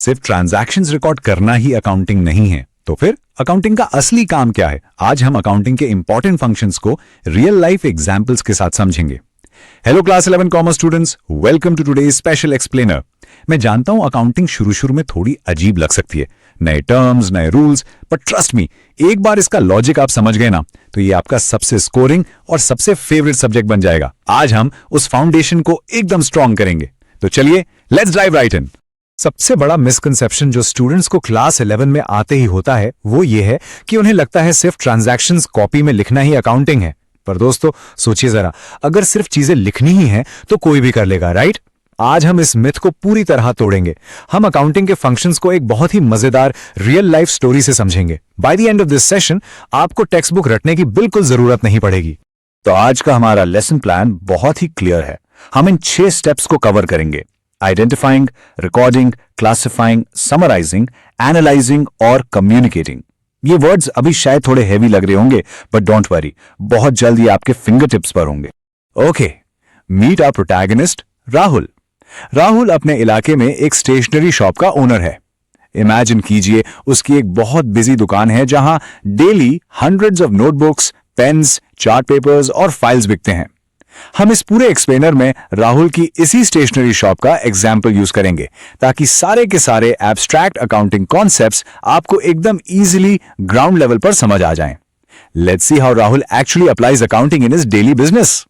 सिर्फ transactions record करना ही accounting नहीं है, तो फिर अकाउंटिंग का असली काम क्या है? आज हम अकाउंटिंग के इंपॉर्टेंट फंक्शंस को रियल लाइफ एग्जांपल्स के साथ समझेंगे। Hello class 11 commerce students, welcome to today's special explainer. मैं जानता हूं अकाउंटिंग शुरू में थोड़ी अजीब लग सकती है, नए टर्म्स, नए रूल्स, बट ट्रस्ट मी, एक बार इसका लॉजिक आप समझ गए ना, तो ये आपका सबसे स्कोरिंग और सबसे फेवरेट सब्जेक्ट बन जाएगा। आज हम उस फाउंडेशन को एकदम स्ट्रांग करेंगे। तो चलिए, लेट्स डाइव राइट इन। सबसे बड़ा मिसकंसेप्शन जो स्टूडेंट्स को क्लास 11 में आते ही होता है वो ये है कि उन्हें लगता है सिर्फ ट्रांजैक्शंस कॉपी में लिखना ही अकाउंटिंग है। पर दोस्तों सोचिए जरा, अगर सिर्फ चीजें लिखनी ही हैं तो कोई भी कर लेगा, राइट? आज हम इस मिथ को पूरी तरह तोड़ेंगे। हम अकाउंटिंग के फंक्शंस को एक बहुत ही मजेदार रियल लाइफ स्टोरी से समझेंगे। By the end of this session आपको टेक्स्ट बुक रटने की बिल्कुल जरूरत नहीं पड़ेगी। तो आज का हमारा लेसन प्लान बहुत ही क्लियर है। हम इन 6 स्टेप्स को कवर करेंगे: identifying, recording, classifying, summarising, analysing और कम्युनिकेटिंग। ये वर्ड्स अभी शायद थोड़े हेवी लग रहे होंगे, बट डोंट वरी, बहुत जल्द ये आपके फिंगर टिप्स पर होंगे। Okay, meet our protagonist Rahul. Rahul अपने इलाके में एक स्टेशनरी शॉप का ओनर है। इमेजिन कीजिए, उसकी एक बहुत बिजी दुकान है जहां daily hundreds of notebooks, pens, chart papers और फाइल्स बिकते हैं। हम इस पूरे एक्सप्लेनर में राहुल की इसी स्टेशनरी शॉप का एग्जाम्पल यूज करेंगे ताकि सारे के सारे एब्स्ट्रैक्ट अकाउंटिंग कॉन्सेप्ट्स आपको एकदम इजीली ग्राउंड लेवल पर समझ आ जाएं। Let's see how Rahul actually applies accounting in his daily business.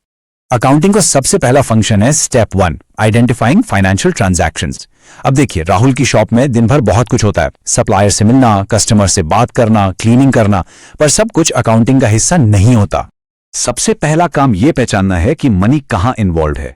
Accounting का सबसे पहला फंक्शन है स्टेप 1, आइडेंटिफाइंग फाइनेंशियल ट्रांजैक्शंस। अब देखिए, राहुल की शॉप में दिन भर बहुत कुछ होता है, सप्लायर से मिलना, कस्टमर से बात करना, क्लीनिंग करना, पर सब कुछ अकाउंटिंग का हिस्सा नहीं होता। सबसे पहला काम यह पहचानना है कि मनी कहां इन्वॉल्व है।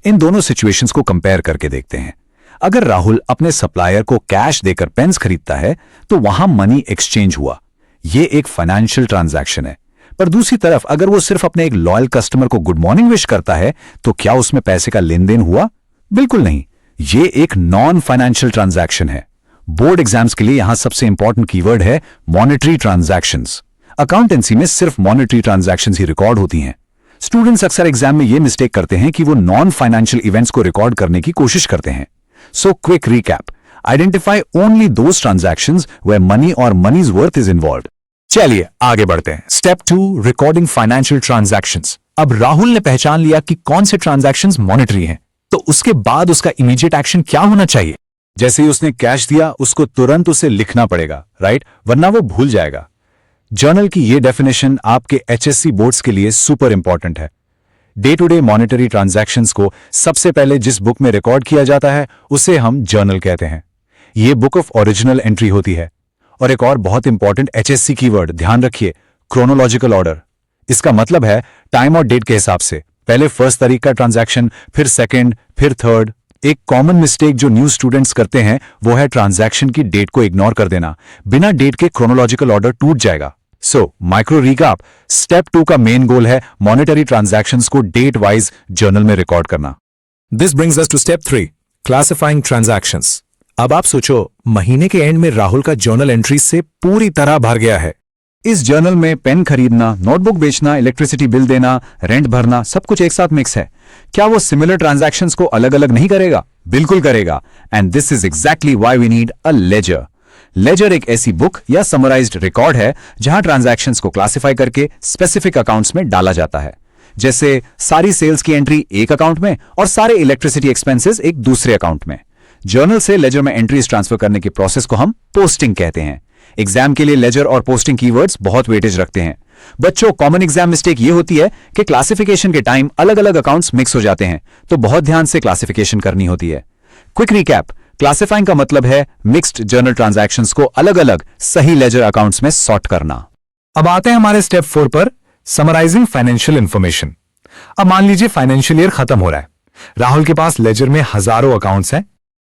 इन दोनों सिचुएशंस को कंपेयर करके देखते हैं। अगर राहुल अपने सप्लायर को कैश देकर पेन्स खरीदता है तो वहां मनी एक्सचेंज हुआ, यह एक फाइनेंशियल ट्रांजैक्शन है। पर दूसरी तरफ अगर वो सिर्फ अपने एक लॉयल कस्टमर को गुड मॉर्निंग विश करता है तो क्या उसमें पैसे का लेन देन हुआ? बिल्कुल नहीं, ये एक नॉन फाइनेंशियल ट्रांजैक्शन है। बोर्ड एग्जाम्स के लिए यहां सबसे इंपॉर्टेंट कीवर्ड है मॉनेटरी ट्रांजैक्शंस। अकाउंटेंसी में सिर्फ मॉनेटरी ट्रांजैक्शंस ही रिकॉर्ड होती हैं। स्टूडेंट्स अक्सर एग्जाम में यह मिस्टेक करते हैं कि वो नॉन फाइनेंशियल इवेंट्स को रिकॉर्ड करने की कोशिश करते हैं। So quick recap, identify only those transactions where money और मनीज वर्थ इज इन्वॉल्व्ड। चलिए आगे बढ़ते हैं। Step 2, recording financial transactions. अब राहुल ने पहचान लिया कि कौन से ट्रांजैक्शंस मॉनेटरी हैं, तो उसके बाद उसका इमीडिएट एक्शन क्या होना चाहिए? जैसे ही उसने कैश दिया, उसको तुरंत उसे लिखना पड़ेगा, राइट? वरना वो भूल जाएगा। जर्नल की ये डेफिनेशन आपके एचएससी बोर्ड्स के लिए सुपर इंपॉर्टेंट है। Day to day monetary transactions को सबसे पहले जिस बुक में रिकॉर्ड किया जाता है उसे हम जर्नल कहते हैं। ये बुक ऑफ ओरिजिनल एंट्री होती है। और एक और बहुत इंपॉर्टेंट एचएससी कीवर्ड ध्यान रखिए, क्रोनोलॉजिकल ऑर्डर। इसका मतलब है टाइम और डेट के हिसाब से, पहले फर्स्ट तारीख का ट्रांजैक्शन, फिर सेकंड, फिर थर्ड। एक कॉमन मिस्टेक जो न्यू स्टूडेंट्स करते हैं वो है ट्रांजैक्शन की डेट को इग्नोर कर देना। बिना डेट के क्रोनोलॉजिकल ऑर्डर टूट जाएगा। सो माइक्रो रिकैप, स्टेप 2 का मेन गोल है मॉनेटरी ट्रांजैक्शंस को डेट वाइज जर्नल में रिकॉर्ड करना। This brings us to step 3, classifying transactions. अब आप सोचो, महीने के एंड में राहुल का जर्नल एंट्री से पूरी तरह भर गया है। इस जर्नल में पेन खरीदना, नोटबुक बेचना, इलेक्ट्रिसिटी बिल देना, रेंट भरना, सब कुछ एक साथ मिक्स है। क्या वो सिमिलर ट्रांजैक्शंस को अलग अलग नहीं करेगा? बिल्कुल करेगा। And this is exactly why we need a ledger. Ledger एक ऐसी बुक या समराइज्ड रिकॉर्ड है जहां ट्रांजैक्शंस को क्लासिफाई करके स्पेसिफिक अकाउंट्स में डाला जाता है। जैसे सारी सेल्स की एंट्री एक अकाउंट में और सारे इलेक्ट्रिसिटी एक्सपेंसेस एक दूसरे अकाउंट में। जर्नल से लेजर में एंट्रीज ट्रांसफर करने के प्रोसेस को हम पोस्टिंग कहते हैं। एग्जाम के लिए लेजर और पोस्टिंग कीवर्ड्स बहुत वेटेज रखते हैं। बच्चों, कॉमन एग्जाम मिस्टेक ये होती है कि क्लासिफिकेशन के टाइम अलग अलग अकाउंट्स मिक्स हो जाते हैं, तो बहुत ध्यान से क्लासिफिकेशन करनी होती है। क्विक रिकैप, क्लासिफाइंग का मतलब है मिक्स्ड जर्नल ट्रांजैक्शंस को अलग अलग सही लेजर अकाउंट्स में सॉर्ट करना। अब आते हैं हमारे स्टेप 4 पर, समराइजिंग फाइनेंशियल इंफॉर्मेशन। अब मान लीजिए फाइनेंशियल ईयर खत्म हो रहा है। राहुल के पास लेजर में हजारों अकाउंट्स हैं,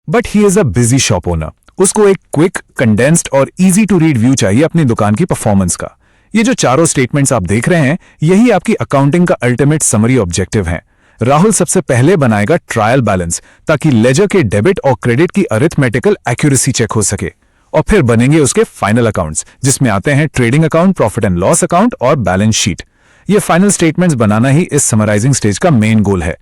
but he is a busy shop owner. उसको एक क्विक, कंडेंस्ड और इजी टू रीड व्यू चाहिए अपनी दुकान की परफॉर्मेंस का। ये जो चारों स्टेटमेंट्स आप देख रहे हैं, यही आपकी अकाउंटिंग का अल्टीमेट समरी ऑब्जेक्टिव है। राहुल सबसे पहले बनाएगा ट्रायल बैलेंस ताकि लेजर के डेबिट और क्रेडिट की अरिथमेटिकल एक्यूरेसी चेक हो सके, और फिर बनेंगे उसके फाइनल अकाउंट्स जिसमें आते हैं trading account, profit and loss account और बैलेंस शीट। ये फाइनल स्टेटमेंट्स बनाना ही इस समराइजिंग स्टेज का मेन गोल है।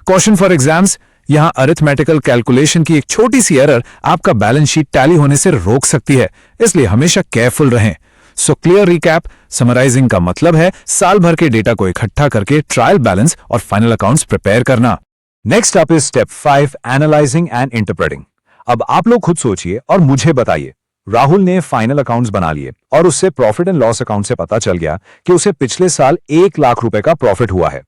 क्वेश्चन फॉर एग्जाम्स, यहां अरिथमेटिकल कैलकुलेशन की एक छोटी सी एरर आपका बैलेंस शीट टैली होने से रोक सकती है, इसलिए हमेशा केयरफुल रहें। सो क्लियर रिकैप, समराइजिंग का मतलब है साल भर के डेटा को इकट्ठा करके ट्रायल बैलेंस और फाइनल अकाउंट्स प्रिपेयर करना। Next up is step 5, analysing and interpreting. अब आप लोग खुद सोचिए और मुझे बताइए, राहुल ने फाइनल अकाउंट्स बना लिए और उससे प्रॉफिट एंड लॉस अकाउंट से पता चल गया कि उसे पिछले साल 1 लाख रुपए का प्रॉफिट हुआ है।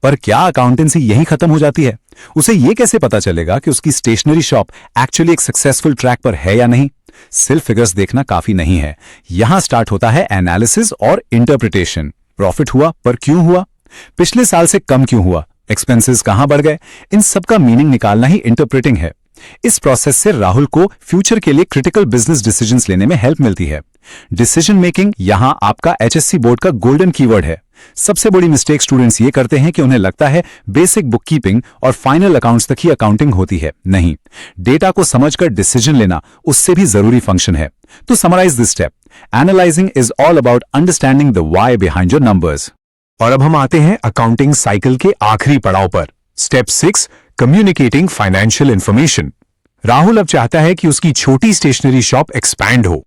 पर क्या अकाउंटेंसी यही खत्म हो जाती है? उसे यह कैसे पता चलेगा कि उसकी स्टेशनरी शॉप एक्चुअली एक सक्सेसफुल ट्रैक पर है या नहीं? सिर्फ फिगर्स देखना काफी नहीं है, यहां स्टार्ट होता है एनालिसिस और इंटरप्रिटेशन। प्रॉफिट हुआ, पर क्यों हुआ? पिछले साल से कम क्यों हुआ? एक्सपेंसेस कहां बढ़ गए? इन सब का मीनिंग निकालना ही इंटरप्रेटिंग है। इस प्रोसेस से राहुल को फ्यूचर के लिए क्रिटिकल बिजनेस डिसीजंस लेने में हेल्प मिलती है। डिसीजन मेकिंग यहां आपका एचएससी बोर्ड का गोल्डन कीवर्ड है। सबसे बड़ी मिस्टेक स्टूडेंट्स ये करते हैं कि उन्हें लगता है बेसिक बुककीपिंग और फाइनल अकाउंट्स तक ही अकाउंटिंग होती है। नहीं, डेटा को समझकर डिसीजन लेना उससे भी जरूरी फंक्शन है। तो summarise this step, analysing is all about understanding the why behind your numbers. और अब हम आते हैं अकाउंटिंग साइकिल के आखिरी पड़ाव पर, step 6, communicating financial information. Rahul अब चाहता है कि उसकी छोटी स्टेशनरी शॉप एक्सपैंड हो।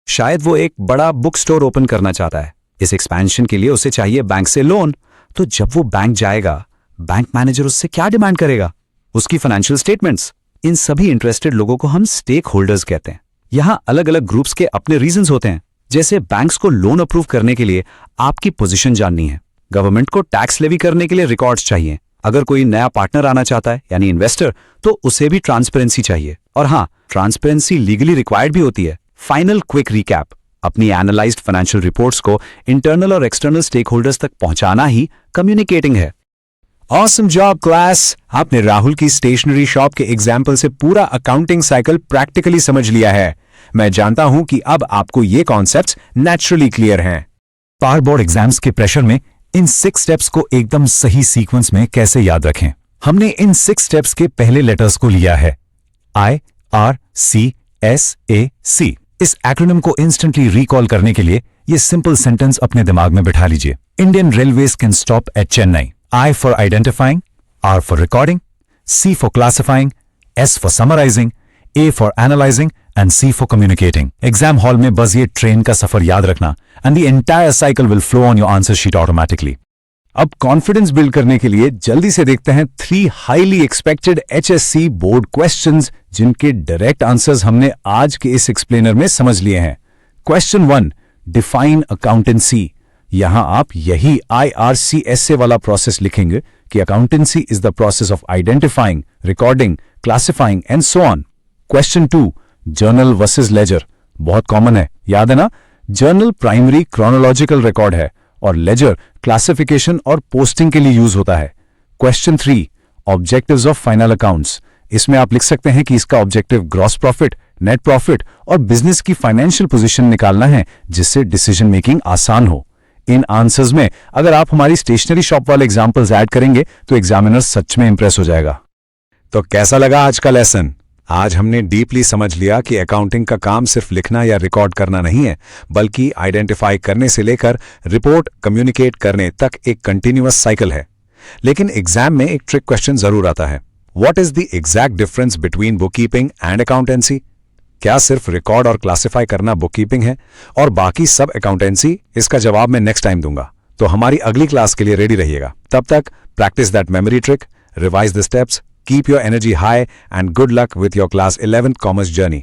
शायद वो एक बड़ा बुक स्टोर ओपन करना चाहता है। इस एक्सपेंशन के लिए उसे चाहिए बैंक से लोन। तो जब वो बैंक जाएगा, बैंक मैनेजर उससे क्या डिमांड करेगा? उसकी फाइनेंशियल स्टेटमेंट्स। इन सभी इंटरेस्टेड लोगों को हम स्टेक होल्डर्स कहते हैं। यहां अलग अलग ग्रुप्स के अपने रीजंस होते हैं। जैसे बैंक्स को लोन अप्रूव करने के लिए आपकी पोजीशन जाननी है, गवर्नमेंट को टैक्स लेवी करने के लिए रिकॉर्ड्स चाहिए, अगर कोई नया पार्टनर आना चाहता है यानी इन्वेस्टर, तो उसे भी ट्रांसपेरेंसी चाहिए। और हाँ, ट्रांसपेरेंसी लीगली रिक्वायर्ड भी होती है। फाइनल क्विक रिकैप, अपनी एनालाइज्ड फाइनेंशियल रिपोर्ट्स को इंटरनल और एक्सटर्नल स्टेक होल्डर्स तक पहुंचाना ही कम्युनिकेटिंग है। ऑसम जॉब क्लास, आपने राहुल की स्टेशनरी शॉप के एग्जाम्पल से पूरा अकाउंटिंग साइकिल प्रैक्टिकली समझ लिया है। मैं जानता हूं कि अब आपको ये कॉन्सेप्ट्स नेचुरली क्लियर हैं। पावर बोर्ड एग्जाम्स के प्रेशर में इन 6 स्टेप्स को एकदम सही सीक्वेंस में कैसे याद रखें? हमने इन 6 स्टेप्स के पहले लेटर्स को लिया है, IRCSAC। इस एक्रोनिम को इंस्टेंटली रिकॉल करने के लिए ये सिंपल सेंटेंस अपने दिमाग में बिठा लीजिए। Indian railways can stop at Chennai. I for identifying, R for recording, C for classifying, S for summarizing, A for analyzing and C for communicating. Exam hall में बस ये ट्रेन का सफर याद रखना and the entire cycle will flow on your answer sheet automatically. अब confidence build करने के लिए जल्दी से देखते हैं 3 highly expected HSC board questions, जिनके डायरेक्ट आंसर्स हमने आज के इस एक्सप्लेनर में समझ लिए हैं। Question 1, define accountancy. यहां आप यही IRCSA वाला प्रोसेस लिखेंगे कि accountancy is the process of identifying, recording, classifying and so on. Question 2, journal versus ledger. बहुत कॉमन है, याद है ना? जर्नल प्राइमरी क्रोनोलॉजिकल रिकॉर्ड है और लेजर क्लासिफिकेशन और पोस्टिंग के लिए यूज होता है। Question 3, objectives of final accounts. इसमें आप लिख सकते हैं कि इसका objective gross profit, net profit और बिजनेस की फाइनेंशियल पोजीशन निकालना है, जिससे डिसीजन मेकिंग आसान हो। इन आंसर्स में अगर आप हमारी स्टेशनरी शॉप वाले एग्जांपल्स ऐड करेंगे तो एग्जामिनर सच में इंप्रेस हो जाएगा। तो कैसा लगा आज का लेसन? आज हमने डीपली समझ लिया कि अकाउंटिंग का काम सिर्फ लिखना या रिकॉर्ड करना नहीं है, बल्कि आइडेंटिफाई करने से लेकर रिपोर्ट कम्युनिकेट करने तक एक कंटिन्यूअस साइकिल है। लेकिन एग्जाम में एक ट्रिक क्वेश्चन जरूर आता है, what is the exact difference between bookkeeping and accountancy? क्या सिर्फ रिकॉर्ड और क्लासिफाई करना बुककीपिंग है और बाकी सब अकाउंटेंसी? इसका जवाब मैं नेक्स्ट टाइम दूंगा, तो हमारी अगली क्लास के लिए रेडी रहिएगा। तब तक practice that memory trick, revise the steps, keep your energy high and good luck with your class 11th commerce journey.